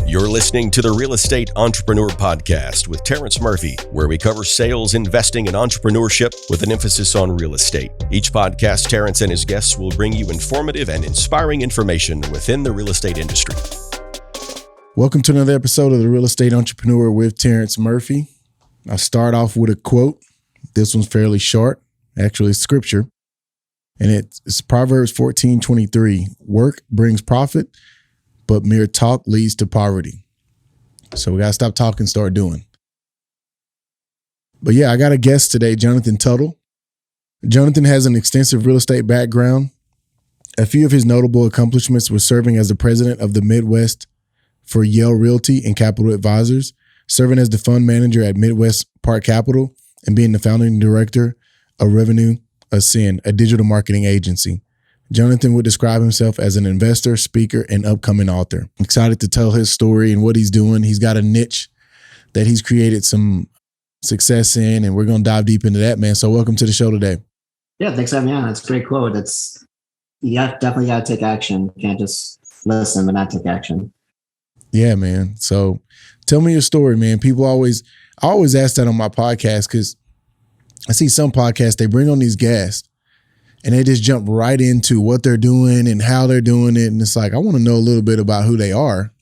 You're listening to the Real Estate Entrepreneur Podcast with Terrence Murphy, where we cover sales, investing, and entrepreneurship with an emphasis on real estate. Each podcast, Terrence and his guests will bring you informative and inspiring information within the real estate industry. Welcome to another episode of the Real Estate Entrepreneur with Terrence Murphy. I start off with a quote. This one's fairly short. Actually, it's scripture. And it's Proverbs 14:23. Work brings profit, but mere talk leads to poverty. So we got to stop talking, start doing. But yeah, I got a guest today, Jonathan Tuttle. Jonathan has an extensive real estate background. A few of his notable accomplishments were serving as the president of the Midwest for Yale Realty and Capital Advisors, serving as the fund manager at Midwest Park Capital, and being the founding director of Revenue Ascend, a digital marketing agency. Jonathan would describe himself as an investor, speaker, and upcoming author. I'm excited to tell his story and what he's doing. He's got a niche that he's created some success in, and we're going to dive deep into that, man. So welcome to the show today. Yeah, thanks for having me on. That's a great quote. Definitely got to take action. You can't just listen but not take action. Yeah, man. So tell me your story, man. I always ask that on my podcast because I see some podcasts, they bring on these guests and they just jump right into what they're doing and how they're doing it. And it's like, I want to know a little bit about who they are.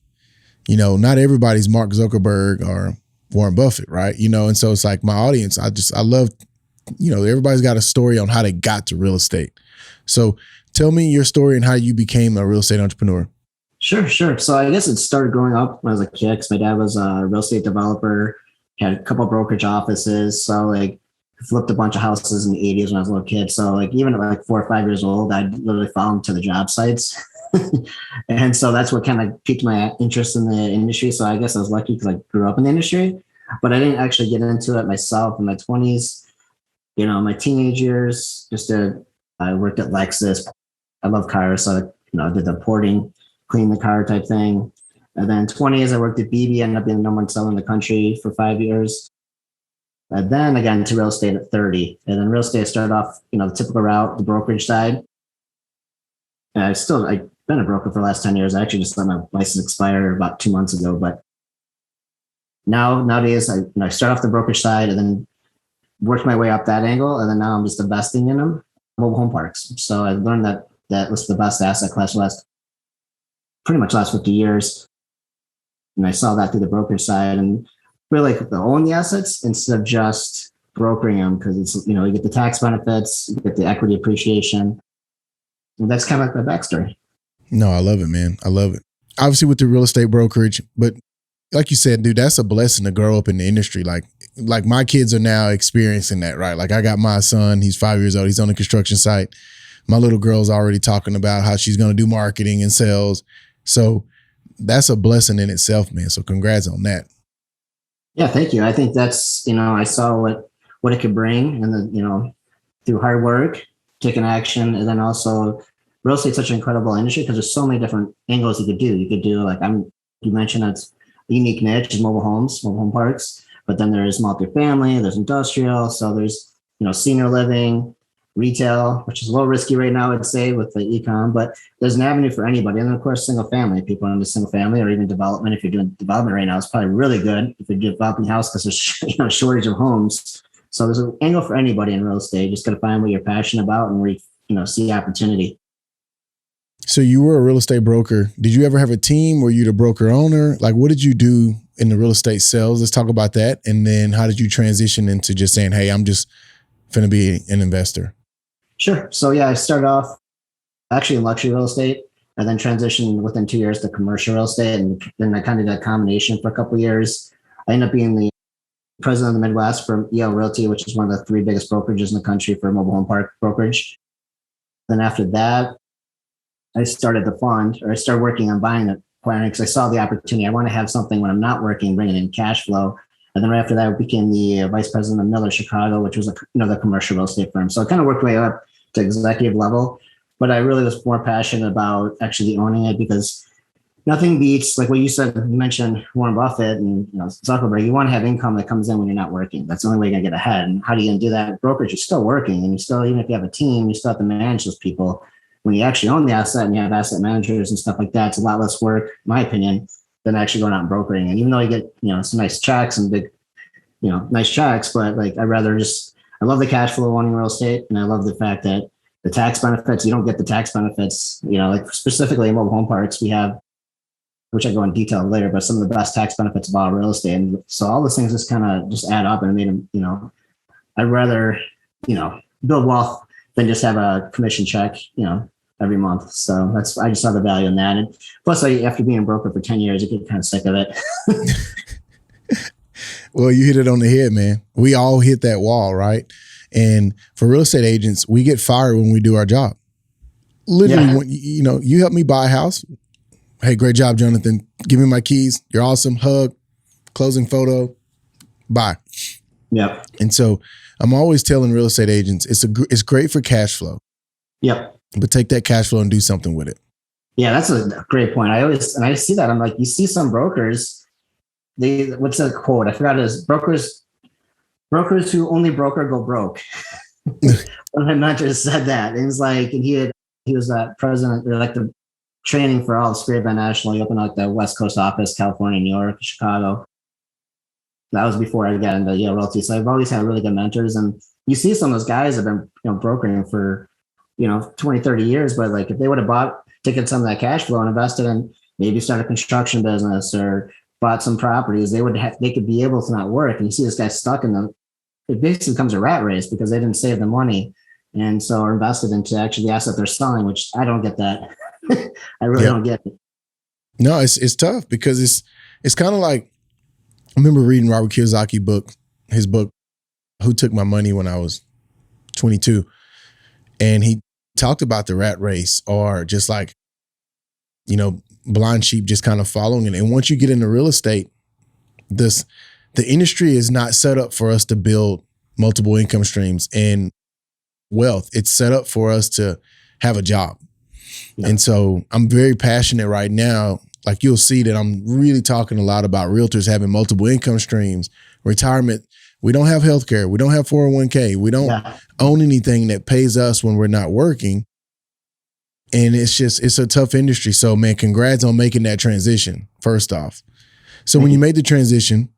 You know, not everybody's Mark Zuckerberg or Warren Buffett, right? You know, and so it's like my audience, I love, everybody's got a story on how they got to real estate. So tell me your story and how you became a real estate entrepreneur. Sure. So I guess it started growing up when I was a kid because my dad was a real estate developer, had a couple of brokerage offices. So flipped a bunch of houses in the 80s when I was a little kid. So even at 4 or 5 years old, I'd literally follow him to the job sites. And so that's what kind of piqued my interest in the industry. So I guess I was lucky because I grew up in the industry, but I didn't actually get into it myself in my 20s. My teenage years, I worked at Lexus. I love cars. So, I did the porting, clean the car type thing. And then 20s, I worked at BB, ended up being the number one seller in the country for 5 years. And then I got into real estate at 30. And then real estate, I started off, the typical route, the brokerage side. And I've been a broker for the last 10 years. I actually just let my license expire about 2 months ago. But nowadays, I start off the brokerage side and then worked my way up that angle. And then now I'm just investing in them, mobile home parks. So I learned that was the best asset class pretty much last 50 years. And I saw that through the brokerage side and really to own the assets instead of just brokering them because it's, you get the tax benefits, you get the equity appreciation. And that's kind of like my backstory. No, I love it, man. I love it. Obviously with the real estate brokerage, but like you said, dude, that's a blessing to grow up in the industry. Like my kids are now experiencing that, right? Like I got my son, he's 5 years old. He's on a construction site. My little girl's already talking about how she's going to do marketing and sales. So that's a blessing in itself, man. So congrats on that. Yeah, thank you. I think that's, I saw what it could bring and then, through hard work, taking action, and then also real estate is such an incredible industry because there's so many different angles you could do. You could do you mentioned it's a unique niche is mobile home parks, but then there's multifamily, there's industrial. So there's, senior living, retail, which is a little risky right now, I'd say, with the e-com, but there's an avenue for anybody. And then, of course, single family, people into single family or even development. If you're doing development right now, it's probably really good if you're developing a house because there's a shortage of homes. So there's an angle for anybody in real estate. You just got to find what you're passionate about and where you see opportunity. So you were a real estate broker. Did you ever have a team? Were you the broker owner? Like, what did you do in the real estate sales? Let's talk about that. And then how did you transition into just saying, hey, I'm just going to be an investor? Sure. So yeah, I started off actually in luxury real estate and then transitioned within 2 years to commercial real estate. And then I kind of did a combination for a couple of years. I ended up being the president of the Midwest for Yale Realty, which is one of the 3 biggest brokerages in the country for mobile home park brokerage. Then after that, I started the fund, or I started working on buying it because I saw the opportunity. I want to have something when I'm not working, bringing in cash flow. And then right after that, I became the vice president of Miller Chicago, which was the commercial real estate firm. So I kind of worked my way up to executive level, but I really was more passionate about actually owning it because nothing beats, like what you said, you mentioned Warren Buffett and Zuckerberg. You want to have income that comes in when you're not working. That's the only way you're going to get ahead. And how do you do that? Brokerage, you're still working, and you still, even if you have a team, you still have to manage those people. When you actually own the asset and you have asset managers and stuff like that, it's a lot less work, in my opinion, than actually going out and brokering. And even though you get, some nice checks and big, nice checks, but like, I love the cash flow owning real estate. And I love the fact that the tax benefits, you don't get the tax benefits, like specifically in mobile home parks, we have, which I go in detail later, but some of the best tax benefits of all real estate. And so all those things just kind of just add up and made them, I'd rather, build wealth than just have a commission check, every month. So I just saw the value in that. And plus, after being a broker for 10 years, I get kind of sick of it. Well, you hit it on the head, man. We all hit that wall, right? And for real estate agents, we get fired when we do our job. Literally, when, you help me buy a house. Hey, great job, Jonathan. Give me my keys. You're awesome. Hug, closing photo, bye. Yep. And so I'm always telling real estate agents, it's great for cash flow. Yep. But take that cash flow and do something with it. Yeah, that's a great point. I see that. I'm like, you see some brokers, what's the quote? I forgot it is brokers who only broker go broke. One of my mentors said that. And he's like, and he was that president, or like the training for all of Spirit Band National. He opened like the West Coast office, California, New York, Chicago. That was before I got into realty. So I've always had really good mentors. And you see some of those guys have been, brokering for, 20, 30 years. But like if they would have taken some of that cash flow and invested in maybe start a construction business or bought some properties, they could be able to not work. And you see this guy stuck it basically becomes a rat race because they didn't save the money. And so are invested into actually the asset they're selling, which I don't get that. I really don't get it. No, it's tough because it's kind of like, I remember reading Robert Kiyosaki's his book, Who Took My Money, when I was 22. And he talked about the rat race, or just like, blind sheep just kind of following it. And once you get into real estate, the industry is not set up for us to build multiple income streams and wealth. It's set up for us to have a job. Yeah. And so I'm very passionate right now. Like you'll see that I'm really talking a lot about realtors having multiple income streams, retirement. We don't have healthcare. We don't have 401k. We don't own anything that pays us when we're not working. And it's a tough industry. So man, congrats on making that transition, first off. So when you made the transition,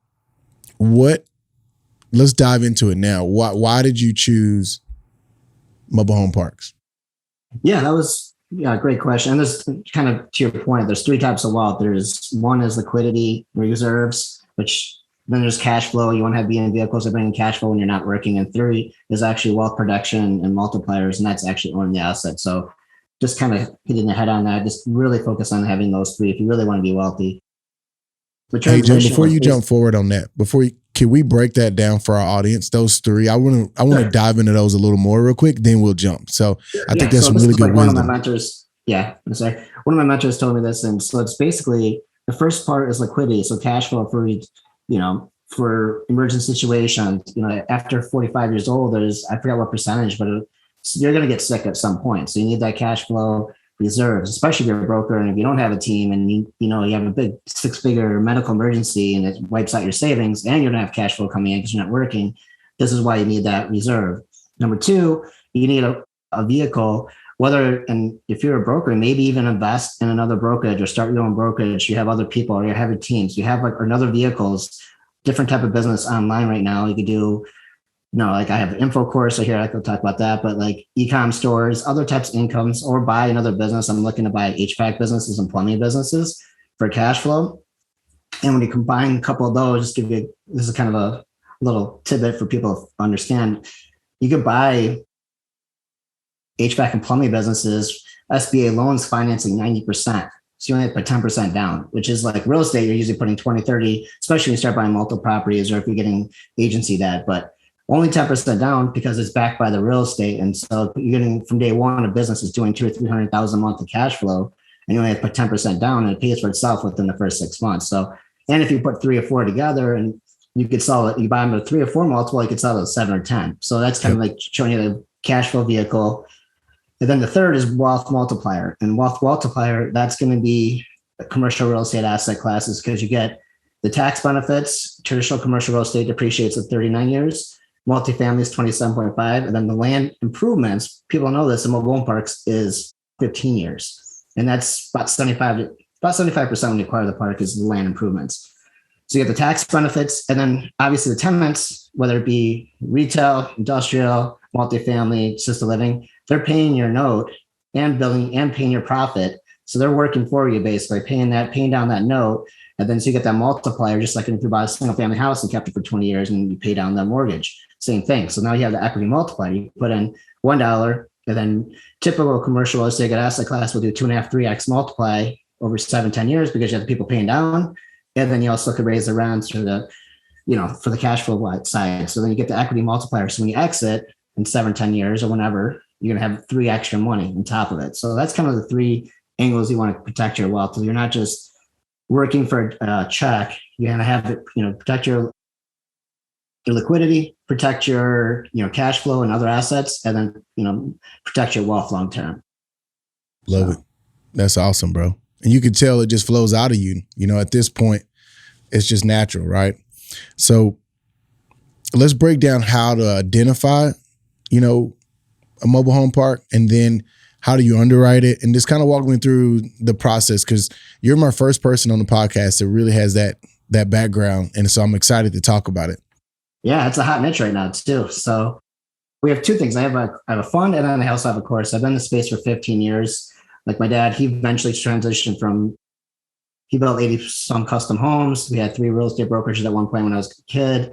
let's dive into it now. Why did you choose mobile home parks? Yeah, that was a great question. And there's kind of to your point, there's three types of wealth. One is liquidity reserves, which then there's cash flow. You want to be in vehicles that bring in cash flow when you're not working. And three is actually wealth production and multipliers, and that's actually owning the asset. So just kind of hitting the head on that, just really focus on having those three if you really want to be wealthy. Hey, Jim, before you jump forward on that, can we break that down for our audience? Those three, I want to dive into those a little more real quick, then we'll jump. So I think that's some really good wisdom. One of my mentors, one of my mentors told me this. And so it's basically, the first part is liquidity. So cash flow for emergent situations, after 45 years old, I forgot what percentage, but you're going to get sick at some point. So you need that cash flow reserves, especially if you're a broker and if you don't have a team and you have a big 6-figure medical emergency and it wipes out your savings and you don't have cash flow coming in because you're not working. This is why you need that reserve. Number two, you need a vehicle, and if you're a broker, maybe even invest in another brokerage or start your own brokerage. You have other people or you have your teams. You have another vehicles, different type of business online right now. You could do, like I have an info course here. I could talk about that, but like e-com stores, other types of incomes, or buy another business. I'm looking to buy HVAC businesses and plumbing businesses for cash flow. And when you combine a couple of those, this is kind of a little tidbit for people to understand. You could buy HVAC and plumbing businesses, SBA loans financing 90%. So you only have to put 10% down, which is like real estate. You're usually putting 20, 30, especially when you start buying multiple properties or if you're getting agency debt, but only 10% down because it's backed by the real estate. And so you're getting from day one, a business is doing $200,000 or $300,000 a month of cash flow, and you only have to put 10% down and it pays for itself within the first 6 months. So, and if you put 3 or 4 together and you could sell it, you buy them at 3 or 4 multiple, you could sell it at 7 or 10. So that's kind of like showing you the cash flow vehicle. And then the third is wealth multiplier. And wealth multiplier, that's going to be commercial real estate asset classes because you get the tax benefits. Traditional commercial real estate depreciates at 39 years. Multifamily is 27.5. And then the land improvements, people know this in mobile home parks, is 15 years. And that's about 75 about 75% when you acquire the park is land improvements. So you get the tax benefits, and then obviously the tenants, whether it be retail, industrial, multifamily, assisted living, they're paying your note and building and paying your profit. So they're working for you basically, paying down that note. And then so you get that multiplier, just like if you bought a single family house and kept it for 20 years and you pay down that mortgage, same thing. So now you have the equity multiplier. You put in $1, and then typical commercial real estate asset class will do 2.5, 3x multiply over 7-10 years because you have the people paying down. And then you also could raise the rents for the cash flow side. So then you get the equity multiplier. So when you exit in 7-10 years or whenever, you're going to have 3 extra money on top of it. So that's kind of the 3 angles you want to protect your wealth. So you're not just working for a check. You're going to have it, protect your liquidity, protect your, cash flow and other assets, and then, protect your wealth long term. Love it. That's awesome, bro. And you can tell it just flows out of you. At this point, it's just natural, right? So let's break down how to identify, a mobile home park, and then how do you underwrite it? And just kind of walk me through the process, because you're my first person on the podcast that really has that background. And so I'm excited to talk about it. Yeah, it's a hot niche right now too. So we have 2 things. I have a fund, and then I also have a course. I've been in the space for 15 years. Like my dad, he eventually transitioned he built 80 some custom homes. We had 3 real estate brokerages at one point when I was a kid.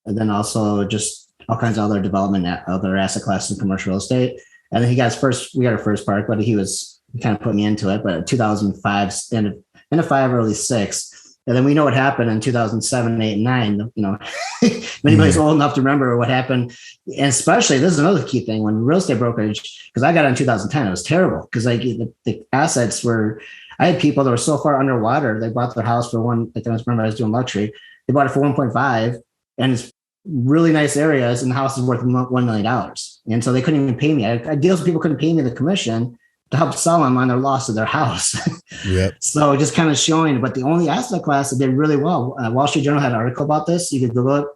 And then also just all kinds of other development, other asset classes in commercial real estate. And then we got our first park, but he kind of put me into it. But 2005, end of 5, early 6. And then we know what happened in 2007, 8, and 9. If anybody's old enough to remember what happened, and especially this is another key thing when real estate brokerage, because I got it in 2010, it was terrible because the assets were. I had people that were so far underwater. They bought their house for I was doing luxury. They bought it for 1.5, and it's really nice areas, and the house is worth $1 million. And so they couldn't even pay me. I had deals with people couldn't pay me the commission to help sell them on their loss of their house. Yep. So just kind of showing, but the only asset class that did really well, Wall Street Journal had an article about this. You could Google it.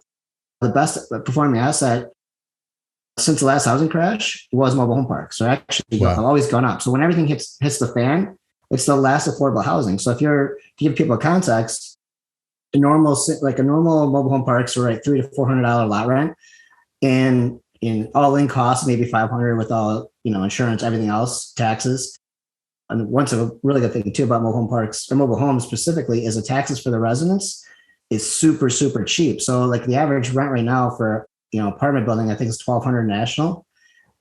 The best performing asset since the last housing crash was mobile home parks. So actually always gone up. So when everything hits the fan, it's the last affordable housing. So to give people context, a normal mobile home parks are like $300 to $400 lot rent, and in all-in costs, maybe $500 with all insurance, everything else, taxes. And once a really good thing too about mobile home parks or mobile homes specifically is the taxes for the residents is super, super cheap. So like the average rent right now for apartment building, I think is $1,200 national.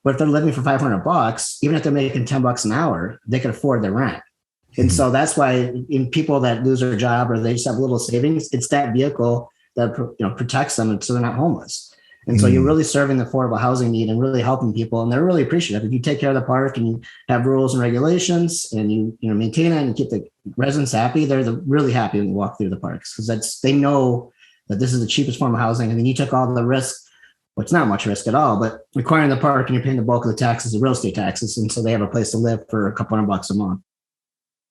But if they're living for $500, even if they're making $10 an hour, they can afford their rent. And so that's why in people that lose their job or they just have little savings, it's that vehicle that protects them so they're not homeless. And so you're really serving the affordable housing need and really helping people, and they're really appreciative. If you take care of the park and you have rules and regulations and you maintain it and keep the residents happy, they're really happy when you walk through the parks because they know that this is the cheapest form of housing. And then you took all the risk. Well, it's not much risk at all, but acquiring the park and you're paying the bulk of the taxes, the real estate taxes, and so they have a place to live for a couple $100 a month.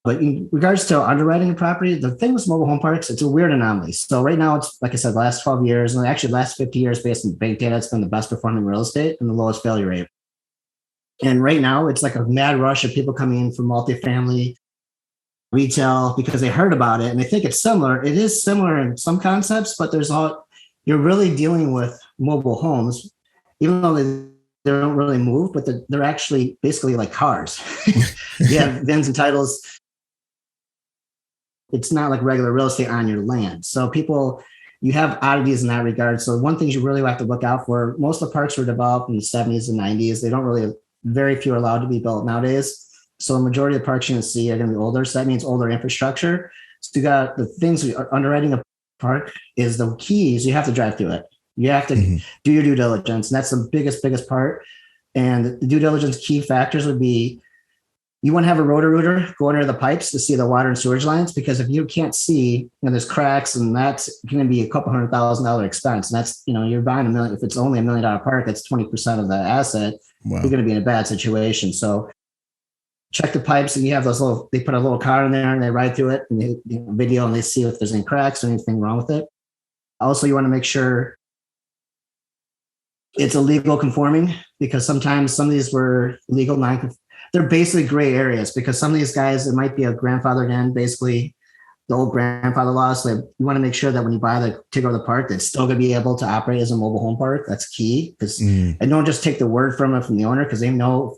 But in regards to underwriting a property, the thing with mobile home parks, it's a weird anomaly. So right now, it's like I said, the last 12 years, and actually the last 50 years based on bank data, it's been the best performing real estate and the lowest failure rate. And right now, it's like a mad rush of people coming in from multifamily, retail, because they heard about it and they think it's similar. It is similar in some concepts, but you're really dealing with mobile homes, even though they don't really move, but they're actually basically like cars. You have VINs and titles. It's not like regular real estate on your land. So you have oddities in that regard. So one thing you really have to look out for, most of the parks were developed in the 70s and 90s. Very few are allowed to be built nowadays. So the majority of the parks you're going to see are going to be older. So that means older infrastructure. So you got the things underwriting a park is the keys. You have to drive through it. You have to do your due diligence. And that's the biggest part. And the due diligence key factors would be, you want to have a rotor-rooter go under the pipes to see the water and sewage lines, because if you can't see, there's cracks, and that's going to be a couple $100,000 expense. And that's, you're buying $1 million. If it's only $1 million park, that's 20% of the asset. Wow. You're going to be in a bad situation. So check the pipes, and you have they put a little car in there and they ride through it and they video and they see if there's any cracks or anything wrong with it. Also, you want to make sure it's illegal conforming, because sometimes some of these were legal they're basically gray areas because some of these guys, it might be a grandfathered in, basically the old grandfather laws. So you want to make sure that when you take over the park, that's still going to be able to operate as a mobile home park. That's key because and don't just take the word from it from the owner because they know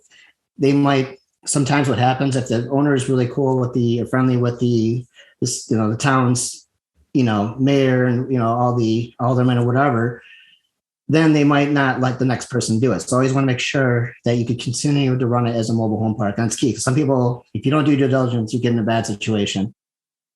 they might. Sometimes what happens if the owner is really cool with friendly with the town's mayor and all the aldermen or whatever, then they might not let the next person do it. So always want to make sure that you could continue to run it as a mobile home park. That's key. Because some people, if you don't do due diligence, you get in a bad situation.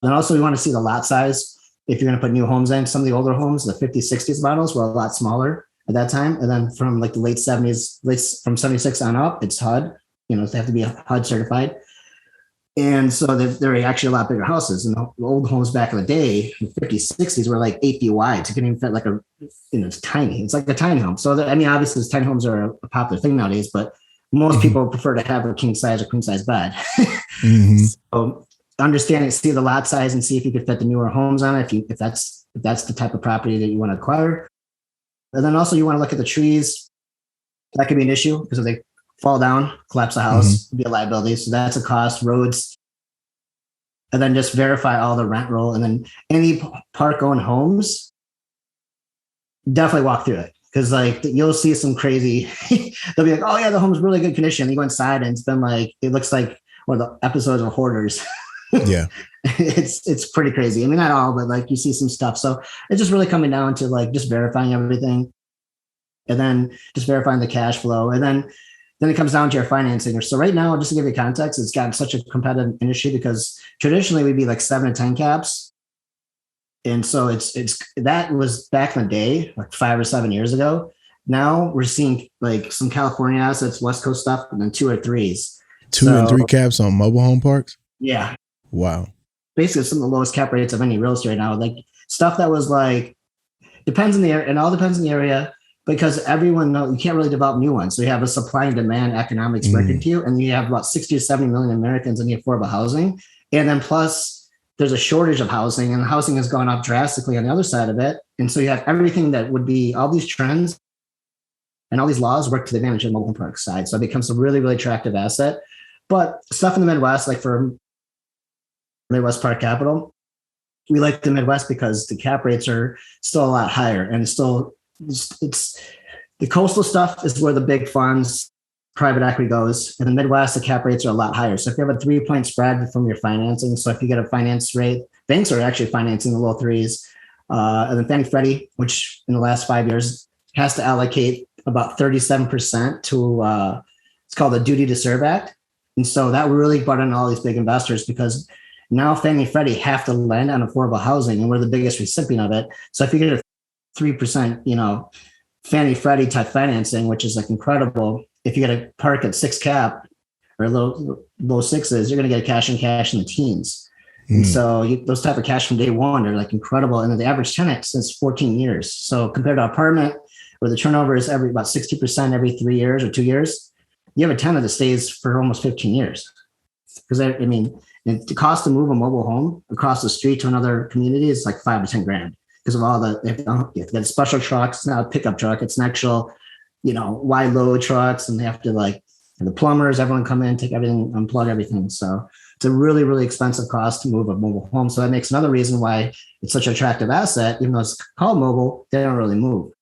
And also we want to see the lot size. If you're going to put new homes in, some of the older homes, the 50s, 60s models were a lot smaller at that time. And then from like the late 70s, from 76 on up, it's HUD. They have to be HUD certified. And so they're actually a lot bigger houses. And the old homes back in the day, the 50s, 60s, were like 8 feet wide. So it couldn't even fit like it's tiny. It's like a tiny home. So, obviously, tiny homes are a popular thing nowadays, but most people prefer to have a king size or queen size bed. So understanding, see the lot size and see if you could fit the newer homes on it, if that's the type of property that you want to acquire. And then also you want to look at the trees. That could be an issue because if they fall down, collapse the house, be a liability. So that's a cost, roads. And then just verify all the rent roll. And then any park-owned homes, definitely walk through it. Because you'll see some crazy, they'll be like, oh yeah, the home's really good condition. You go inside and it's been it looks like one of the episodes of Hoarders. Yeah. It's pretty crazy. Not all, but you see some stuff. So it's just really coming down to just verifying everything and then just verifying the cash flow. And then it comes down to your financing. So right now, just to give you context, it's gotten such a competitive industry because traditionally we'd be 7 to 10 caps. And so it's that was back in the day, 5 or 7 years ago. Now we're seeing some California assets, West Coast stuff, and then 2 or 3s. 2 and 3 caps on mobile home parks? Yeah. Wow. Basically some of the lowest cap rates of any real estate right now. Stuff that was depends on the area, and all depends on the area. Because everyone knows you can't really develop new ones. So you have a supply and demand economics working to you, and you have about 60 to 70 million Americans in the affordable housing. And then plus there's a shortage of housing, and housing has gone up drastically on the other side of it. And so you have everything that would be all these trends and all these laws work to the advantage of the mobile park side. So it becomes a really, really attractive asset. But stuff in the Midwest, like for Midwest Park Capital, we like the Midwest because the cap rates are still a lot higher, and it's the coastal stuff is where the big funds, private equity goes. In the Midwest, the cap rates are a lot higher. So if you have a 3-point spread from your financing, so if you get a finance rate, banks are actually financing the low 3s. And then Fannie Freddie, which in the last 5 years has to allocate about 37% to it's called the Duty to Serve Act. And so that really brought in all these big investors because now Fannie Freddie have to lend on affordable housing, and we're the biggest recipient of it. So if you get a 3%, Fannie Freddie type financing, which is incredible. If you get a park at 6 cap or low 6s, you're going to get a cash in the teens. And so those type of cash from day one are incredible. And then the average tenant since 14 years. So compared to an apartment where the turnover is about 60% every 3 years or 2 years, you have a tenant that stays for almost 15 years. Because the cost to move a mobile home across the street to another community is $5 to $10,000. Because of all they have to get special trucks. It's not a pickup truck. It's an actual, wide load trucks. And they have to the plumbers, everyone come in, take everything, unplug everything. So it's a really, really expensive cost to move a mobile home. So that makes another reason why it's such an attractive asset. Even though it's called mobile, they don't really move.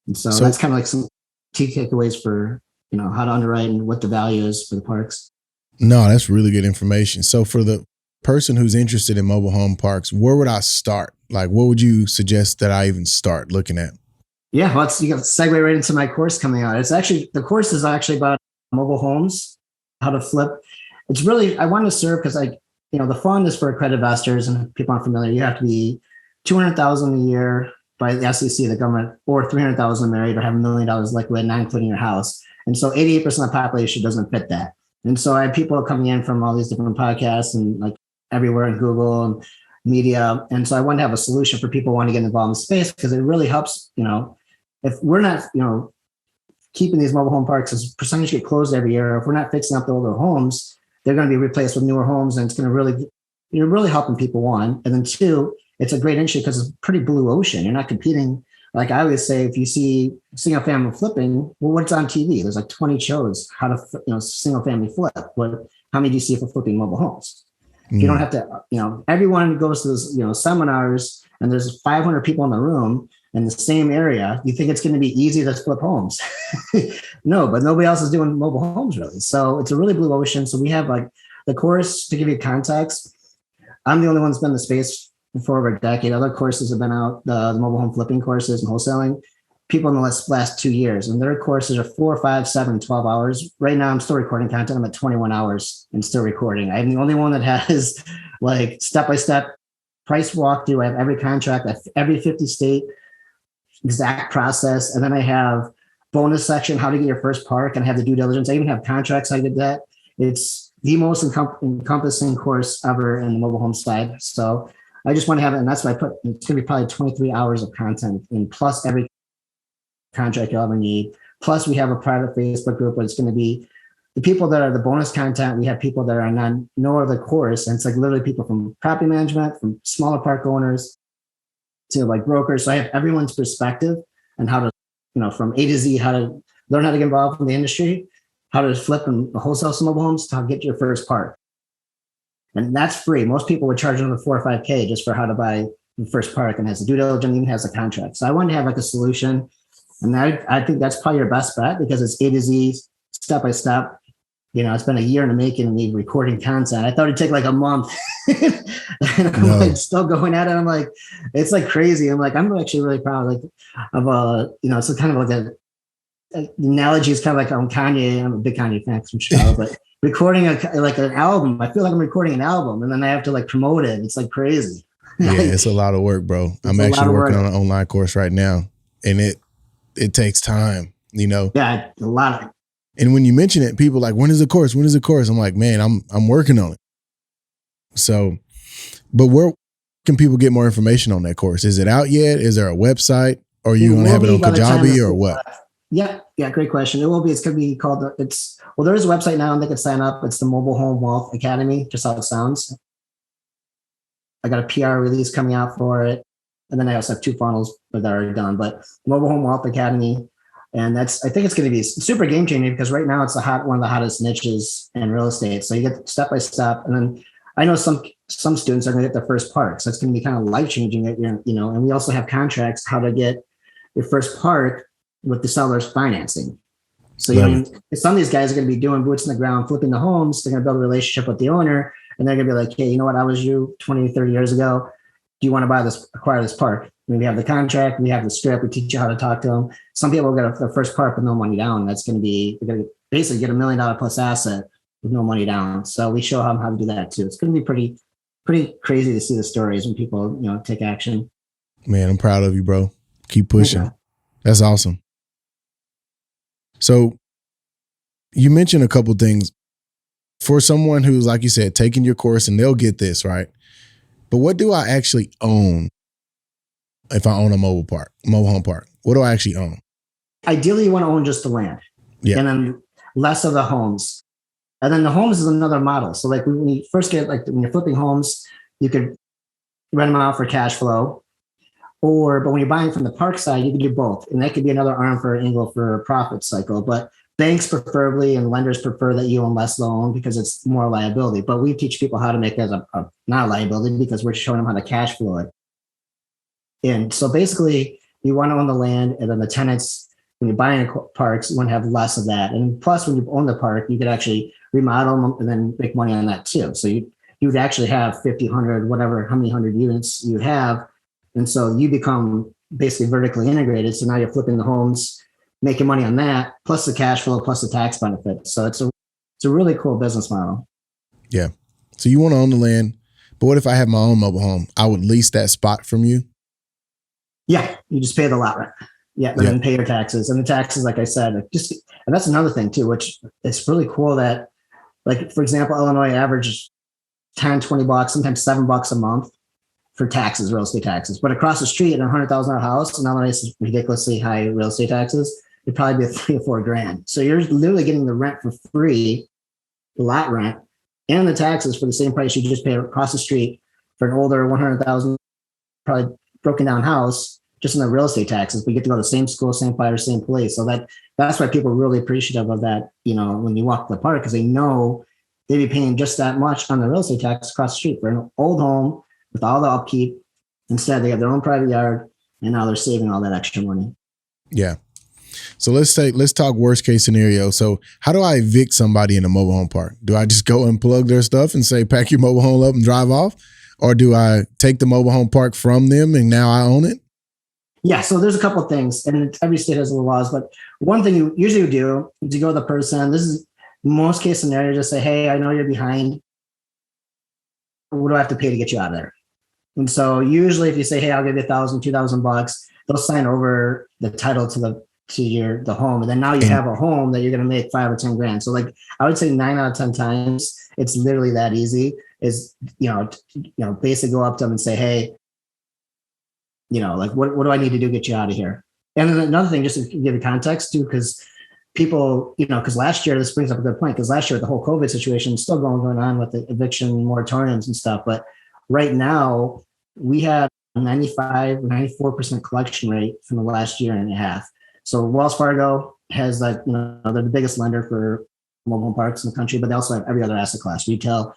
And so that's kind of some key takeaways for, how to underwrite and what the value is for the parks. No, that's really good information. So for the person who's interested in mobile home parks, where would I start? What would you suggest that I even start looking at? Yeah, well, you got to segue right into my course coming out. The course is actually about mobile homes, how to flip. It's really, I want to serve because the fund is for accredited investors, and people aren't familiar. You have to be $200,000 a year by the SEC, the government, or $300,000 married, or have $1 million liquid, not including your house. And so 88% of the population doesn't fit that. And so I have people coming in from all these different podcasts and everywhere in Google and media. And so I want to have a solution for people who want to get involved in space because it really helps, if we're not, keeping these mobile home parks as percentage get closed every year, if we're not fixing up the older homes, they're going to be replaced with newer homes. And it's going to really, really helping people, one. And then two, it's a great industry because it's a pretty blue ocean. You're not competing like I always say, if you see single family flipping, well, what's on TV? There's like 20 shows how to, single family flip. How many do you see for flipping mobile homes? If you don't have to, everyone goes to those, seminars and there's 500 people in the room in the same area. You think it's going to be easy to flip homes. No, but nobody else is doing mobile homes really. So it's a really blue ocean. So we have like the course, to give you context, I'm the only one that's been in the space for over a decade. Other courses have been out, the mobile home flipping courses and wholesaling, people in the last 2 years. And their courses are 4, 5, 7, 12 hours. Right now I'm still recording content. I'm at 21 hours and still recording. I'm the only one that has like step-by-step price walkthrough. I have every contract, every 50 state exact process. And then I have bonus section, how to get your first park, and I have the due diligence. I even have contracts. I did that. It's the most encompassing course ever in the mobile home side. So I just want to have it. And that's why it's going to be probably 23 hours of content, and plus every contract you'll ever need. Plus we have a private Facebook group where it's going to be the people that are the bonus content. We have people that are on no other course. And it's like literally people from property management, from smaller park owners to like brokers. So I have everyone's perspective and how to, from A to Z, how to learn how to get involved in the industry, how to flip and wholesale some mobile homes, to how to get your first park. And that's free. Most people would charge another 4 or 5K just for how to buy the first park, and has a due diligence, even has a contract. So I wanted to have like a solution. And I think that's probably your best bet, because it's A to Z, step by step. It's been a year in the making of me recording content. I thought it'd take like a month. And I'm like still going at it. I'm like, it's like crazy. I'm actually really proud of it's kind of like the analogy is kind of like on Kanye. I'm a big Kanye fan from Chicago, but recording like an album, I feel like I'm recording an album, and then I have to like promote it. It's like crazy. Yeah, it's a lot of work, bro. I'm actually working on an online course right now, and it takes time, Yeah, a lot of. And when you mention it, people are like, when is the course? When is the course? I'm like, man, I'm working on it. So, but where can people get more information on that course? Is it out yet? Is there a website? Or are you going to have it on Kajabi or what? Yeah, great question. It will be. It's going to be called. There is a website now, and they can sign up. It's the Mobile Home Wealth Academy, just how it sounds. I got a PR release coming out for it, and then I also have 2 funnels that are done. But Mobile Home Wealth Academy. And I think it's going to be super game changing, because right now it's one of the hottest niches in real estate. So you get step by step. And then I know some students are going to get their first park. So it's going to be kind of life changing. And we also have contracts, how to get your first park with the seller's financing. So some of these guys are going to be doing boots in the ground, flipping the homes. They're going to build a relationship with the owner. And they're going to be like, hey, you know what? I was you 20, 30 years ago. Do you want to acquire this park? We have the contract, we have the script, we teach you how to talk to them. Some people will get their first park with no money down. That's going to be, they're going to basically get $1 million plus asset with no money down. So we show them how to do that too. It's going to be pretty crazy to see the stories when people, take action. Man, I'm proud of you, bro. Keep pushing. Okay. That's awesome. So you mentioned a couple things for someone who's, like you said, taking your course, and they'll get this, right? But what do I actually own if I own a mobile home park? What do I actually own? Ideally, you want to own just the land, and then less of the homes. And then the homes is another model. So like when you first get, like when you're flipping homes, you could rent them out for cash flow, but when you're buying from the park side, you can do both. And that could be another arm for an angle for a profit cycle. But banks preferably and lenders prefer that you own less loan, because it's more liability. But we teach people how to make it as a not a liability, because we're showing them how to cash flow it. And so basically you want to own the land, and then the tenants, when you're buying parks, you want to have less of that. And plus, when you own the park, you could actually remodel them and then make money on that too. So you would actually have 50, 100, whatever, how many 100 units you have. And so you become basically vertically integrated. So now you're flipping the homes, making money on that, plus the cash flow, plus the tax benefit. So it's a really cool business model. Yeah. So you want to own the land, but what if I have my own mobile home? I would lease that spot from you? Yeah, you just pay the lot rent. Yeah, and then pay your taxes. And the taxes, like I said, and that's another thing too, which it's really cool that, like, for example, Illinois averages $10, $20, sometimes $7 a month for taxes, real estate taxes. But across the street in a $100,000 house, in Illinois is ridiculously high real estate taxes. It'd probably be $3 or $4,000. So you're literally getting the rent for free, the lot rent, and the taxes for the same price you just pay across the street for an older 100,000, probably broken down house. just in the real estate taxes. We get to go to the same school, same fire, same place. So that's why people are really appreciative of that, when you walk the park, because they know they'd be paying just that much on the real estate tax across the street for an old home with all the upkeep. Instead, they have their own private yard, and now they're saving all that extra money. Yeah. So let's talk worst case scenario. So how do I evict somebody in a mobile home park? Do I just go and plug their stuff and say, pack your mobile home up and drive off? Or do I take the mobile home park from them and now I own it? Yeah. So there's a couple of things, and every state has little laws, but one thing you usually do is you go to the person. This is most case scenario, just say, hey, I know you're behind. What do I have to pay to get you out of there? And so usually if you say, hey, I'll give you $1,000, $2,000, they'll sign over the title to the home. And then now you have a home that you're going to make $5 or $10,000. So like, I would say 9 out of 10 times, it's literally that easy is, basically go up to them and say, hey, like what do I need to do to get you out of here? And then another thing, just to give you context too, because people, because last year, this brings up a good point, because last year with the whole COVID situation is still going on with the eviction moratoriums and stuff. But right now we had a 95, 94% collection rate from the last year and a half. So Wells Fargo has they're the biggest lender for mobile home parks in the country, but they also have every other asset class, retail,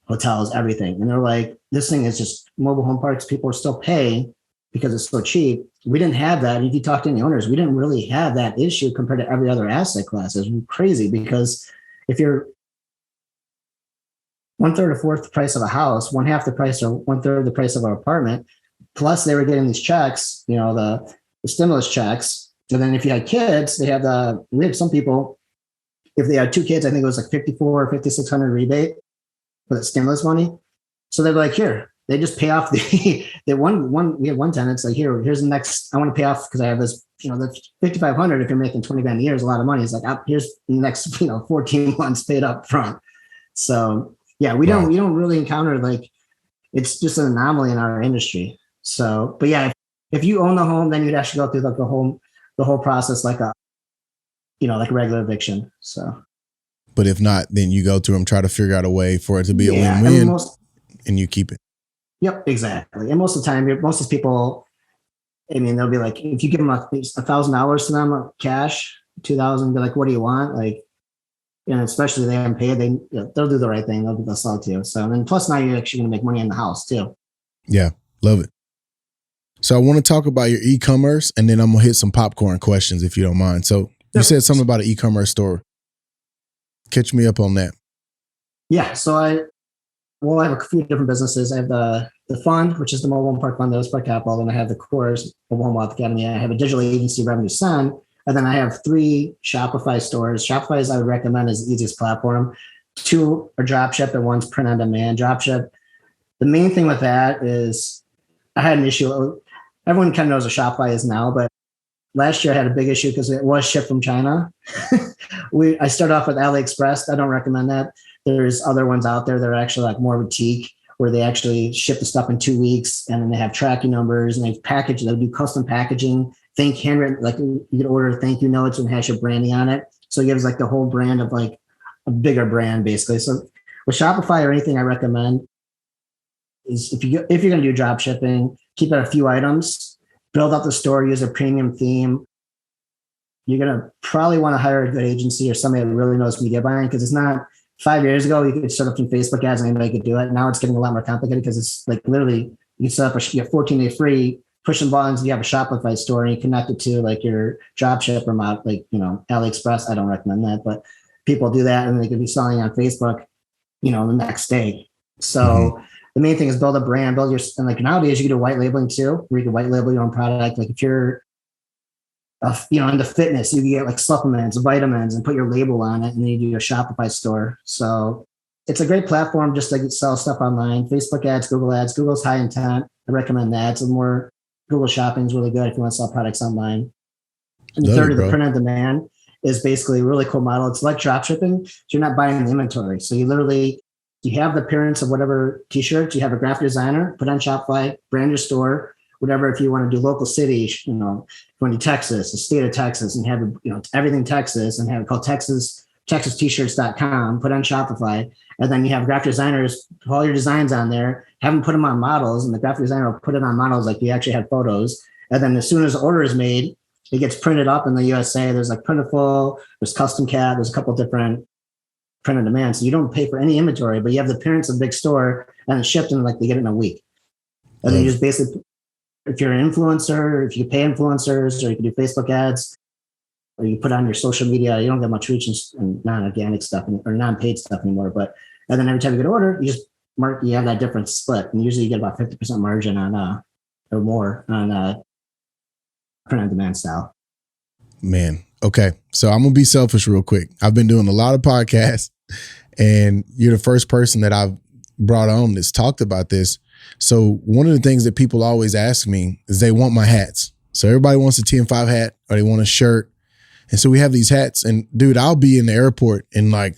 hotels, everything. And they're like, this thing is just mobile home parks. People are still paying because it's so cheap. We didn't have that. And if you talk to any owners, we didn't really have that issue compared to every other asset class. It's crazy because if you're 1/3 or 1/4 the price of a house, 1/2 the price or 1/3 the price of an apartment, plus they were getting these checks, the stimulus checks. And then if you had kids, we had some people, if they had 2 kids, I think it was like $5,400 or $5,600 rebate for the stimulus money. So they're like, here, they just pay off we had one tenant, it's like, here's the next, I want to pay off because I have this, that's $5,500. If you're making $20,000 a year is a lot of money. It's like, here's the next, 14 months paid up front. So yeah, we don't really encounter, like, it's just an anomaly in our industry. So, but yeah, if you own the home, then you'd actually go through like the whole process, like a regular eviction. So, but if not, then you go through them, try to figure out a way for it to be a win-win, and you keep it. Yep, exactly. And most of the time, most of these people, they'll be like, if you give them $1,000 to them cash, $2,000, be like, what do you want? Like, especially if they haven't paid, they'll do the right thing. They'll sell it to you. So, and then plus now you're actually going to make money in the house too. Yeah, love it. So I want to talk about your e-commerce, and then I'm going to hit some popcorn questions if you don't mind. So you said something about an e-commerce store. Catch me up on that. Yeah. So I have a few different businesses. I have the fund, which is the Mobile Home Park Fund, that was Park Capital. Then I have the Course, Mobile Home Wealth Academy. I have a digital agency, Revenue Sun. And then I have 3 Shopify stores. Shopify, I would recommend, is the easiest platform. 2 are dropship and 1's print on demand. Dropship, the main thing with that is I had an issue. Everyone kind of knows what Shopify is now, but last year I had a big issue because it was shipped from China. I started off with AliExpress. I don't recommend that. There's other ones out there that are actually like more boutique, where they actually ship the stuff in 2 weeks, and then they have tracking numbers, and they've packaged, they'll do custom packaging, handwritten, like you can order thank you notes and has your branding on it. So it gives like the whole brand of like a bigger brand basically. So with Shopify or anything I recommend is if you're going to do drop shipping, keep it a few items, build out the store, use a premium theme. You're going to probably want to hire a good agency or somebody that really knows media buying, because it's not 5 years ago, you could set up some Facebook ads and anybody could do it. Now it's getting a lot more complicated because it's like literally you set up you have 14-day free, push some buttons, you have a Shopify store and you connect it to like your dropship or like, AliExpress. I don't recommend that, but people do that and they could be selling on Facebook, the next day. So the main thing is build a brand, and like nowadays you can do white labeling too, where you can white label your own product. Like if you're, into fitness, you can get like supplements, vitamins, and put your label on it, and then you do your Shopify store. So it's a great platform just to sell stuff online. Facebook ads, Google ads. Google's high intent. I recommend that. So more Google Shopping is really good if you want to sell products online. And the third, the print on demand, is basically a really cool model. It's like drop shipping. So you're not buying the inventory. So you have the appearance of whatever t-shirts, you have a graphic designer, put on Shopify, brand your store, whatever. If you want to do local city, going to Texas, the state of Texas, and have, everything Texas, and have it called TexasT-shirts.com, put on Shopify. And then you have graphic designers, put all your designs on there, have them put them on models, and the graphic designer will put it on models like you actually have photos. And then as soon as the order is made, it gets printed up in the USA. There's like Printful, there's Custom Cat, there's a couple different print on demand. So you don't pay for any inventory, but you have the appearance of a big store and it's shipped in like they get it in a week. And then you just basically, if you're an influencer, if you pay influencers, or you can do Facebook ads, or you put on your social media, you don't get much reach in non-organic stuff or non-paid stuff anymore. But and then every time you get an order, you just mark, you have that difference split, and usually you get about 50% margin on or more on print on demand style. Man, okay. So I'm gonna be selfish real quick. I've been doing a lot of podcasts, and you're the first person that I've brought on that's talked about this. So one of the things that people always ask me is they want my hats. So everybody wants a 10-5 hat or they want a shirt. And so we have these hats, and dude, I'll be in the airport and like,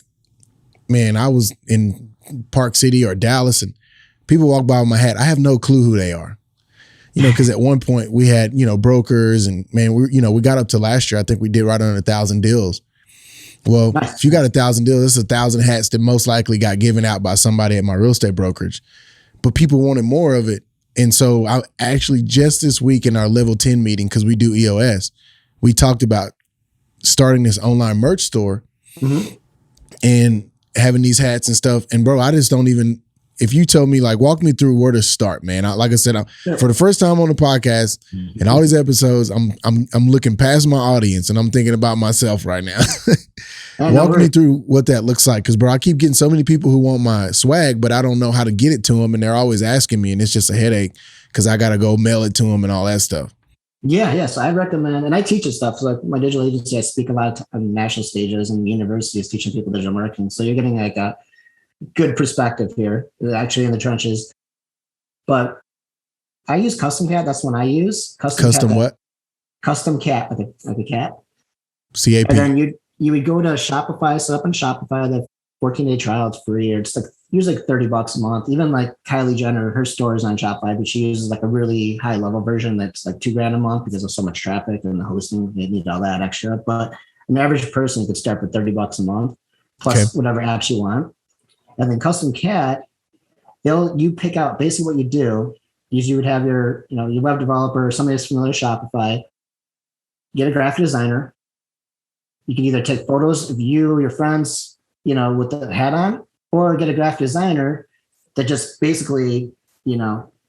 man, I was in Park City or Dallas and people walk by with my hat. I have no clue who they are, because at one point we had, brokers, and man, we got up to last year. I think we did right under 1,000 deals. Well, Nice. If you got 1,000 deals, that's 1,000 hats that most likely got given out by somebody at my real estate brokerage, but people wanted more of it. And so I actually just this week in our level 10 meeting, because we do EOS, we talked about starting this online merch store and having these hats and stuff. And bro, I just don't even, if you tell me like, walk me through where to start, man. Like I said, for the first time on the podcast and all these episodes, I'm looking past my audience and I'm thinking about myself right now. Walk me through what that looks like. Cause bro, I keep getting so many people who want my swag, but I don't know how to get it to them. And they're always asking me, and it's just a headache because I got to go mail it to them and all that stuff. Yeah. So I recommend, and I teach this stuff. So like my digital agency, I speak a lot on national stages and universities teaching people digital marketing. So you're getting like a good perspective here, actually in the trenches. But I use Custom Cat. That's one I use. Custom Cat, what? Custom Cat, like a cat. CAP. And then you would go to Shopify, set up on Shopify, the 14-day trial, it's free, or it's like usually like $30 a month. Even like Kylie Jenner, her store is on Shopify, but she uses like a really high level version that's like $2,000 a month because of so much traffic and the hosting. They need all that extra. But an average person could start with $30 a month plus whatever apps you want. And then Custom Cat, you pick out basically what you do. Usually you would have your web developer or somebody that's familiar with Shopify, get a graphic designer. You can either take photos of you, your friends, with the hat on, or get a graphic designer that just basically,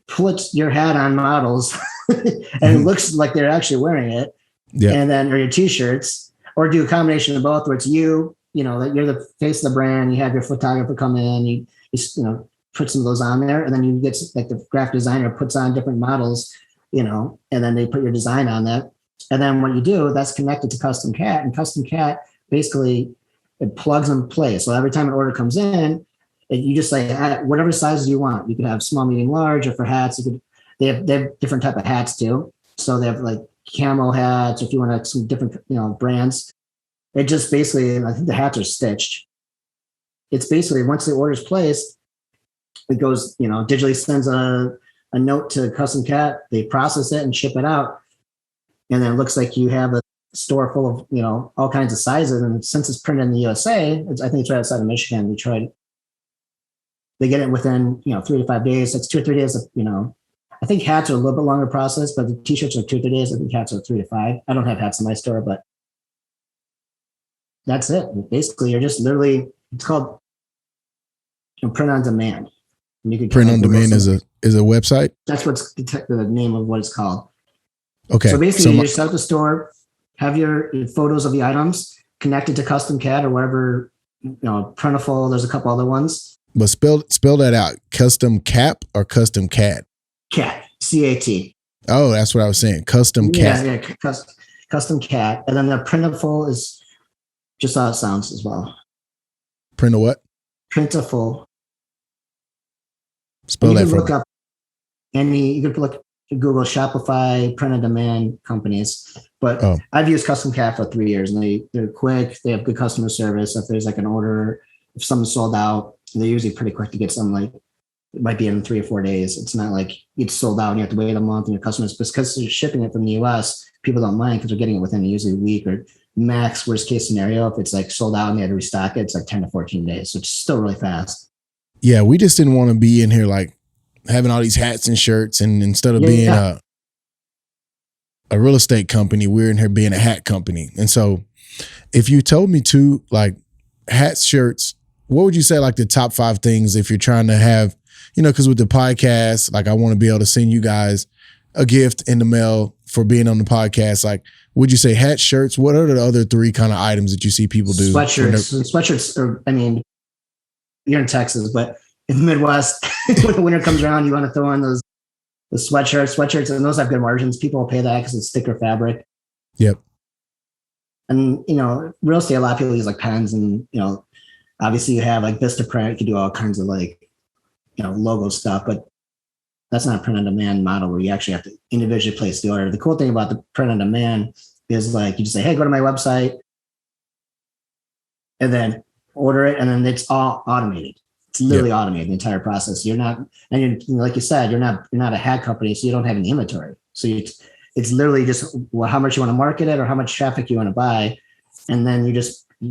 puts your hat on models and it looks like they're actually wearing it. Yeah. And then, or your t-shirts, or do a combination of both where it's you, that you're the face of the brand. You have your photographer come in, you put some of those on there, and then you get like the graphic designer puts on different models, and then they put your design on that. And then what you do, that's connected to Custom Cat, and Custom Cat basically it plugs and plays. So every time an order comes in, you just say whatever sizes you want. You could have small, medium, large, or for hats, they have different type of hats too. So they have like camo hats, or if you want to some different brands. It just basically, I think the hats are stitched. It's basically once the order is placed, it goes, digitally sends a note to Custom Cat. They process it and ship it out. And then it looks like you have a store full of, all kinds of sizes. And since it's printed in the USA, I think it's right outside of Michigan, Detroit. They get it within, 3 to 5 days. It's 2 or 3 days of, I think hats are a little bit longer process, but the t-shirts are 2 or 3 days. I think hats are 3 to 5. I don't have hats in my store, but that's it. Basically, you're just literally, it's called print on demand. And you can print on demand is a website. That's what's the name of what it's called. Okay. So basically, you set up the store, have your photos of the items connected to Custom Cat or whatever, Printful. There's a couple other ones. But spell that out. Custom Cap or Custom Cat? Cat. CAT. Oh, that's what I was saying. Custom Cat. Yeah. Custom Cat. And then the Printful is just how it sounds as well. Print a what? Printful. Spell that for me. Look up you could look Google Shopify, print on demand companies. But I've used Custom Cat for 3 years, and they're quick. They have good customer service. If there's like an order, if something's sold out, they're usually pretty quick to get something. Like it might be in 3 or 4 days. It's not like it's sold out and you have to wait a month and your customers, because they're shipping it from the US, people don't mind because they're getting it within usually a week, or max worst case scenario. If it's like sold out and they had to restock it, it's like 10 to 14 days. So it's still really fast. Yeah. We just didn't want to be in here like having all these hats and shirts, and instead of a real estate company. We're in here being a hat company. And so if you told me to like hats, shirts, what would you say like the top 5 things if you're trying to have, because with the podcast, like I want to be able to send you guys a gift in the mail for being on the podcast. Like, would you say hats, shirts? What are the other 3 kind of items that you see people do? Sweatshirts are, you're in Texas, but in the Midwest, when the winter comes around, you want to throw on the sweatshirts, and those have good margins. People will pay that because it's thicker fabric. Yep. And, real estate, a lot of people use like pens and, obviously you have like Vistaprint, you can do all kinds of like, logo stuff, but that's not a print on demand model where you actually have to individually place the order. The cool thing about the print on demand is like, you just say, hey, go to my website and then order it. And then it's all automated. It's literally automated, the entire process. You're not, and like you said, you're not a hat company, so you don't have any inventory. So it's literally just how much you want to market it or how much traffic you want to buy. And then I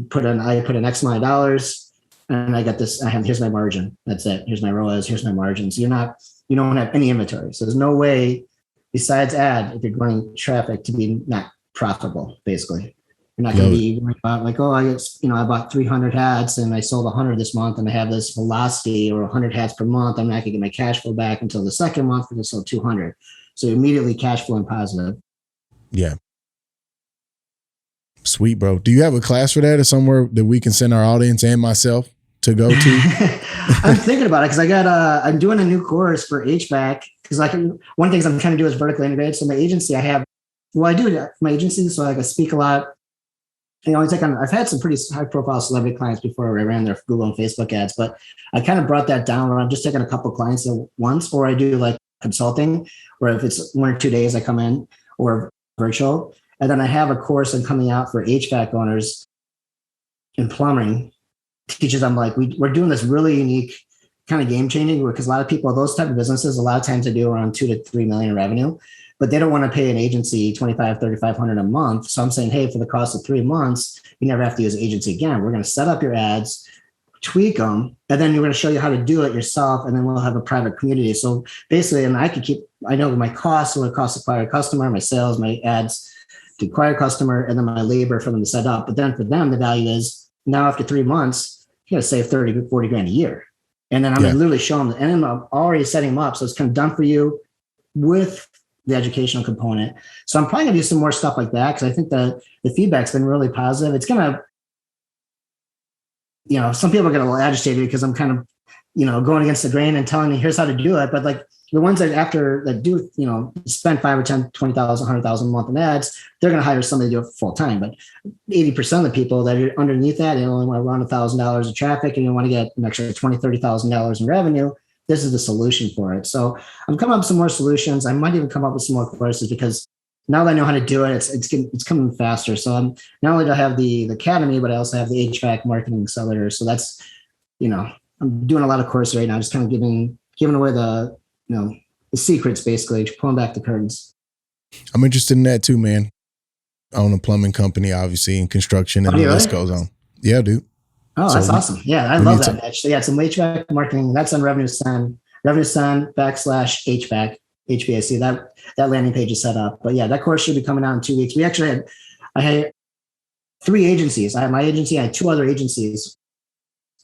put an X amount of dollars and I got this, here's my margin. That's it. Here's my ROAS, here's my margin. So you don't have any inventory. So there's no way besides ad, if you're growing traffic, to be not profitable, basically. You're not going to be worried about like, I bought 300 hats and I sold 100 this month and I have this velocity or 100 hats per month. I'm not going to get my cash flow back until the second month because I sold 200. So immediately cash flowing positive. Yeah. Sweet, bro. Do you have a class for that or somewhere that we can send our audience and myself to go to? I'm thinking about it because I'm doing a new course for HVAC because one of the things I'm trying to do is vertically integrate. So my agency, I do my agency. So I speak a lot. I've had some pretty high profile celebrity clients before where I ran their Google and Facebook ads, but I kind of brought that down where I'm just taking a couple of clients at once, or I do like consulting, where if it's 1 or 2 days I come in or virtual. And then I have a course I'm coming out for HVAC owners in plumbing, teaches them like, we're doing this really unique kind of game changing because a lot of people, those type of businesses, a lot of times they do around 2 to 3 million in revenue, but they don't want to pay an agency $2,500, $3,500 a month. So I'm saying, hey, for the cost of 3 months, you never have to use an agency again. We're going to set up your ads, tweak them, and then we're going to show you how to do it yourself. And then we'll have a private community. So basically, and I know my costs, what it costs to acquire a customer, my sales, my ads to acquire a customer, and then my labor for them to set up. But then for them, the value is now after 3 months, you got to save 30, 40 grand a year. And then I'm literally showing them, and I'm already setting them up. So it's kind of done for you with the educational component. So I'm probably going to do some more stuff like that because I think the feedback's been really positive. It's going to, some people are getting a little agitated because I'm kind of, going against the grain and telling me here's how to do it. But like the ones that do, spend 5 or 10, 20,000, 100,000 a month in ads, they're going to hire somebody to do it full time. But 80% of the people that are underneath that, they only want to run $1,000 of traffic and you want to get an extra $20,000, $30,000 in revenue. This is the solution for it. So I'm coming up with some more solutions. I might even come up with some more courses because now that I know how to do it, it's coming faster. So I'm not only do I have the academy, but I also have the HVAC marketing accelerator. So that's, I'm doing a lot of courses right now, just kind of giving away the secrets, basically, pulling back the curtains. I'm interested in that too, man. I own a plumbing company, obviously, in construction, and the list goes on. Yeah, dude. Oh, that's awesome. Yeah, I love that niche. So yeah, some HVAC marketing. That's on RevenueSend /HVAC, HVAC. That landing page is set up. But yeah, that course should be coming out in 2 weeks. I had 3 agencies. I have my agency, I had 2 other agencies.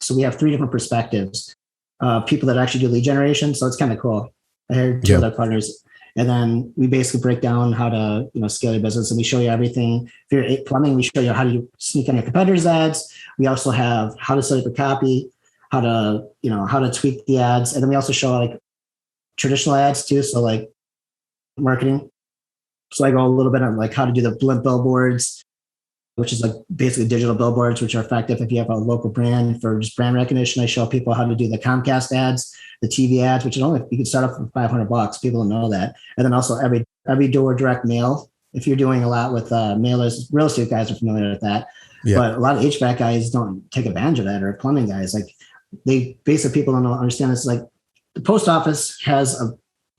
So we have 3 different perspectives of people that actually do lead generation. So it's kind of cool. I had 2 other partners. And then we basically break down how to, scale your business. And we show you everything. If you're plumbing, we show you how to sneak on your competitors' ads. We also have how to set up a copy, how to tweak the ads. And then we also show like traditional ads too. So like marketing. So I go a little bit on like how to do the blimp billboards, which is like basically digital billboards, which are effective if you have a local brand for just brand recognition. I show people how to do the Comcast ads, the TV ads, which is only, you can start up for $500. People don't know that. And then also every door direct mail. If you're doing a lot with mailers, real estate guys are familiar with that. Yeah. But a lot of HVAC guys don't take advantage of that, or plumbing guys. Like people don't understand this. Like the post office has a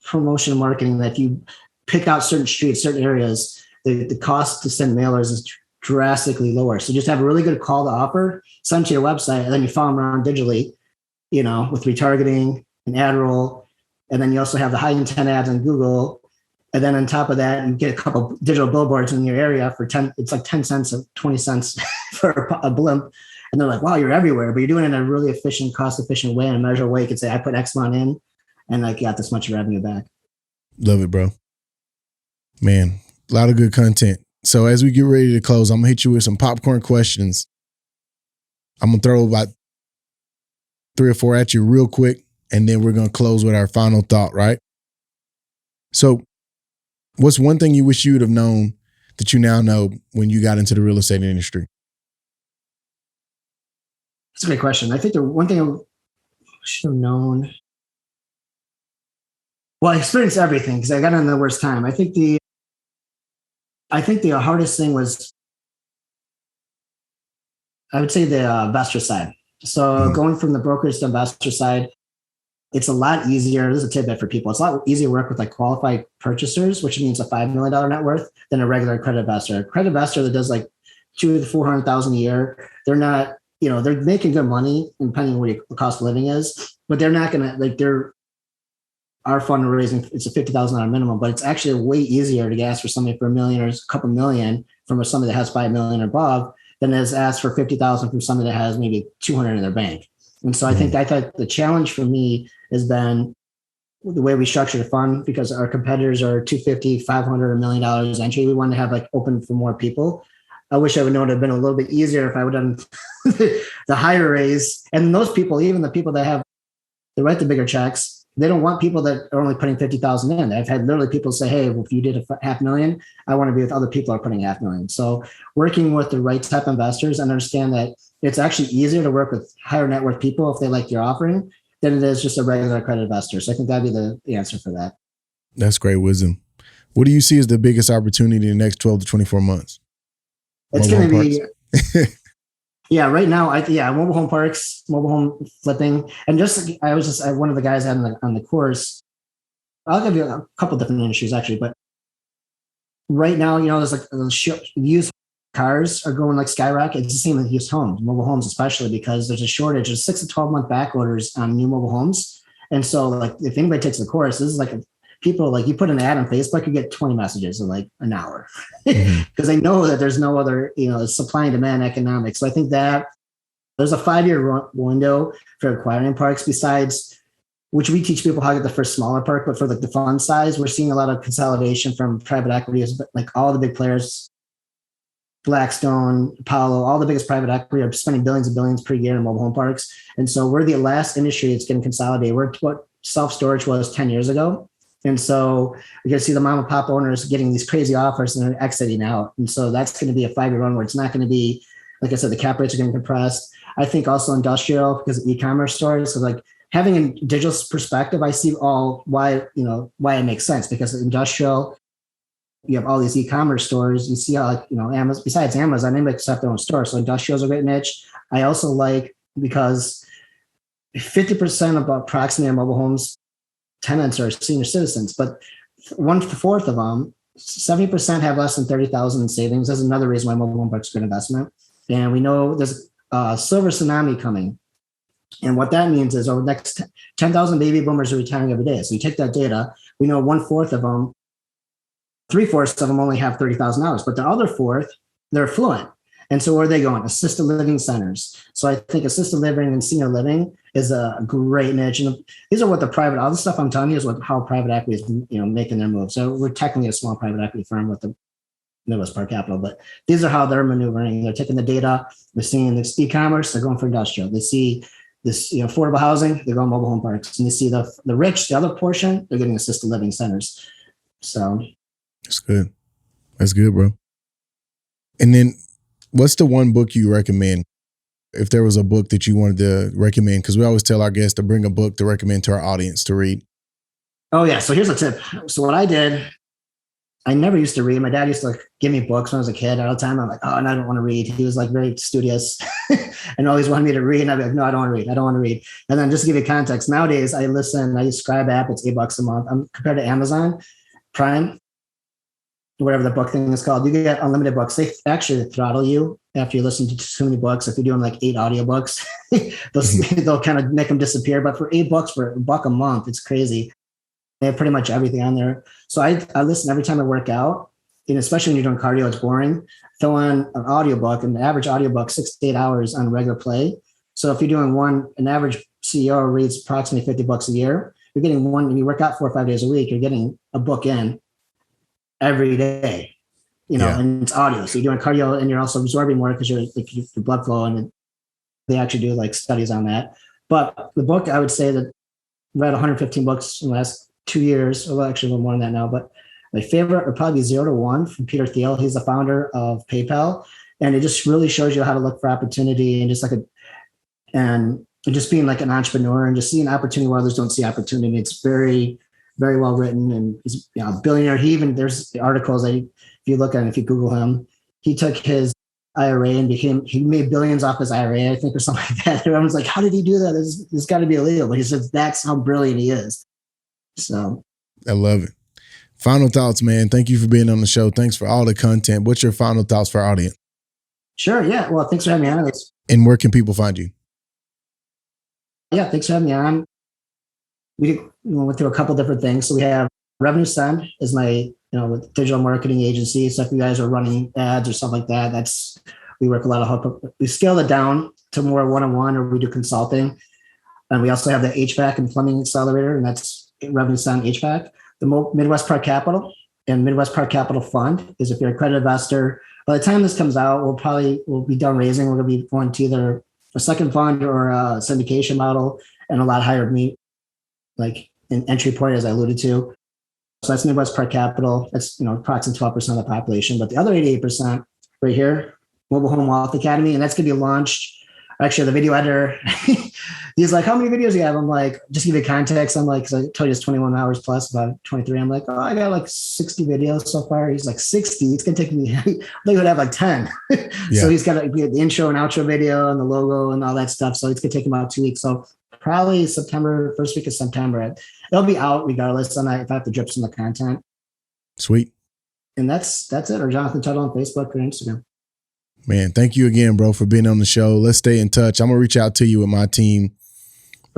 promotion marketing that if you pick out certain streets, certain areas, the cost to send mailers is drastically lower. So just have a really good call to offer, send to your website, and then you follow them around digitally, with retargeting and ad roll. And then you also have the high intent ads on Google And then on top of that, you get a couple digital billboards in your area for 10, it's like 10 cents or 20 cents for a blimp. And they're like, wow, you're everywhere, but you're doing it in a really efficient, cost efficient way, in a measurable way. You could say, I put X amount in and I got this much revenue back. Love it, bro. Man, a lot of good content. So as we get ready to close, I'm going to hit you with some popcorn questions. I'm going to throw about 3 or 4 at you real quick, and then we're going to close with our final thought, right? So what's one thing you wish you would have known that you now know when you got into the real estate industry? That's a great question. I think the one thing I should have known, well, I experienced everything because I got in the worst time. I think the hardest thing was, I would say, the investor side. So going from the brokers to investor side, it's a lot easier. This is a tidbit for people. It's a lot easier to work with like qualified purchasers, which means a $5 million net worth, than a regular credit investor. A credit investor that does like $200,000 to $400,000 a year, they're not, they're making good money depending on what your cost of living is, but they're not going to, our fundraising, it's a $50,000 minimum, but it's actually way easier to ask for somebody for $1 million or a couple million from somebody that has $5 million or above than is asked for $50,000 from somebody that has maybe $200 in their bank. And so I thought the challenge for me has been the way we structure the fund, because our competitors are $250,000, $500,000, $1 million entry. We want to have like open for more people. I wish I would know it would have been a little bit easier if I would have done the higher raise. And those people, even the people that they write the bigger checks, they don't want people that are only putting 50,000 in. I've had literally people say, hey, well, if you did a $500,000, I want to be with other people who are putting $500,000. So working with the right type of investors and understand that it's actually easier to work with higher net worth people if they like your offering than it is just a regular credit investor. So I think that'd be the answer for that. That's great wisdom. What do you see as the biggest opportunity in the next 12 to 24 months? It's going to be... Yeah, right now, mobile home parks, mobile home flipping, and I was one of the guys on the course. I'll give you a couple different industries actually, but right now, there's like used cars are going like skyrocket. It's the same with used homes, mobile homes especially, because there's a shortage of 6 to 12 month back orders on new mobile homes. And so, like, if anybody takes the course, this is like people, like, you put an ad on Facebook, you get 20 messages in like an hour because they know that there's no other, supply and demand economics. So I think that there's a 5-year window for acquiring parks, besides which we teach people how to get the first smaller park, but for like the fund size, we're seeing a lot of consolidation from private equity, like all the big players, Blackstone, Apollo, all the biggest private equity are spending billions and billions per year in mobile home parks. And so we're the last industry that's getting consolidated. We're what self-storage was 10 years ago. And so you're going to see the mom and pop owners getting these crazy offers and they're exiting out. And so that's going to be a 5-year run where it's not going to be, like I said, the cap rates are getting compressed. I think also industrial, because of e-commerce stores. So like having a digital perspective, I see why it makes sense, because industrial, you have all these e-commerce stores. You see how, Amazon, besides Amazon, anybody can set their own store. So industrial is a great niche. I also like, because 50% of approximately mobile homes tenants are senior citizens, but 1/4 of them, 70% have less than 30,000 in savings. That's another reason why mobile home parks are a good investment. And we know there's a silver tsunami coming. And what that means is over the next 10,000 baby boomers are retiring every day. So you take that data, we know 1/4 of them, 3/4 of them only have $30,000, but the other 1/4, they're affluent. And so where are they going? Assisted living centers. So I think assisted living and senior living is a great niche. And these are what all the stuff I'm telling you is how private equity is, making their move. So we're technically a small private equity firm with the Midwest Park Capital, but these are how they're maneuvering. They're taking the data, they're seeing this e-commerce, they're going for industrial. They see this, affordable housing, they're going mobile home parks. And they see the rich, the other portion, they're getting assisted living centers. So that's good. That's good, bro. And then what's the one book you recommend? If there was a book that you wanted to recommend, because we always tell our guests to bring a book to recommend to our audience to read. Oh, yeah. So here's a tip. So what I did, I never used to read. My dad used to give me books when I was a kid all the time. I'm like, oh, and I don't want to read. He was like very studious and always wanted me to read. And I'd be like, no, I don't want to read. I don't want to read. And then just to give you context, nowadays I use Scribe app. It's $8 a month. Compared to Amazon Prime, whatever the book thing is called, you get unlimited books. They actually throttle you after you listen to too many books. If you're doing like 8 audiobooks, they'll kind of make them disappear. But for $8 for $1 a month, it's crazy. They have pretty much everything on there. So I listen every time I work out, and especially when you're doing cardio, it's boring. Throw on an audiobook, and the average audiobook, 6 to 8 hours on regular play. So if you're doing an average CEO reads approximately 50 books a year, you're getting one, and you work out 4 or 5 days a week, you're getting a book in every day, and it's audio. So you're doing cardio and you're also absorbing more because your blood flow, and they actually do like studies on that. But the book, I would say that I read 115 books in the last 2 years, or actually a little more than that now, but my favorite would probably be 0 to 1 from Peter Thiel. He's the founder of PayPal. And it just really shows you how to look for opportunity and just being like an entrepreneur and just seeing opportunity where others don't see opportunity. It's very, very well written. And he's a billionaire. There's the articles that if you look at it, if you Google him, he took his IRA and he made billions off his IRA, I think, or something like that. Everyone's like, how did he do that? This got to be illegal. But he says, that's how brilliant he is. So I love it. Final thoughts, man. Thank you for being on the show. Thanks for all the content. What's your final thoughts for our audience? Sure. Yeah. Well, thanks for having me on. And where can people find you? Yeah. Thanks for having me on. We went through a couple different things. So we have Revenue Send is my, digital marketing agency. So if you guys are running ads or stuff like that, we work a lot of help. We scaled it down to more one-on-one, or we do consulting. And we also have the HVAC and plumbing accelerator, and that's Revenue Send HVAC. The Midwest Park Capital and Midwest Park Capital Fund is, if you're a credit investor, by the time this comes out, we'll be done raising. We're going to be going to either a second fund or a syndication model, and a lot higher like an entry point, as I alluded to. So that's Midwest Park Capital. That's, approximately 12% of the population. But the other 88% right here, Mobile Home Wealth Academy, and that's going to be launched. Actually, the video editor, he's like, how many videos do you have? I'm like, just give you context. I'm like, because I told you it's 21 hours plus, about 23. I'm like, I got like 60 videos so far. He's like, 60? It's going to take me, I think he would have like 10. Yeah. So he's got the intro and outro video and the logo and all that stuff. So it's going to take him about 2 weeks. So probably first week of September. It'll be out regardless. If I have to drip some of the content. Sweet. And that's it. Or Jonathan Tuttle on Facebook or Instagram. Man, thank you again, bro, for being on the show. Let's stay in touch. I'm going to reach out to you with my team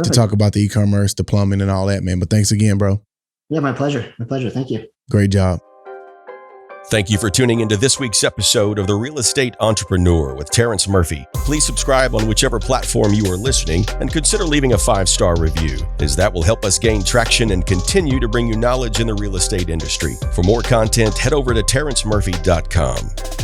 to talk about the e-commerce, the plumbing, and all that, man. But thanks again, bro. Yeah, my pleasure. My pleasure. Thank you. Great job. Thank you for tuning into this week's episode of The Real Estate Entrepreneur with Terrence Murphy. Please subscribe on whichever platform you are listening and consider leaving a 5-star review, as that will help us gain traction and continue to bring you knowledge in the real estate industry. For more content, head over to terrencemurphy.com.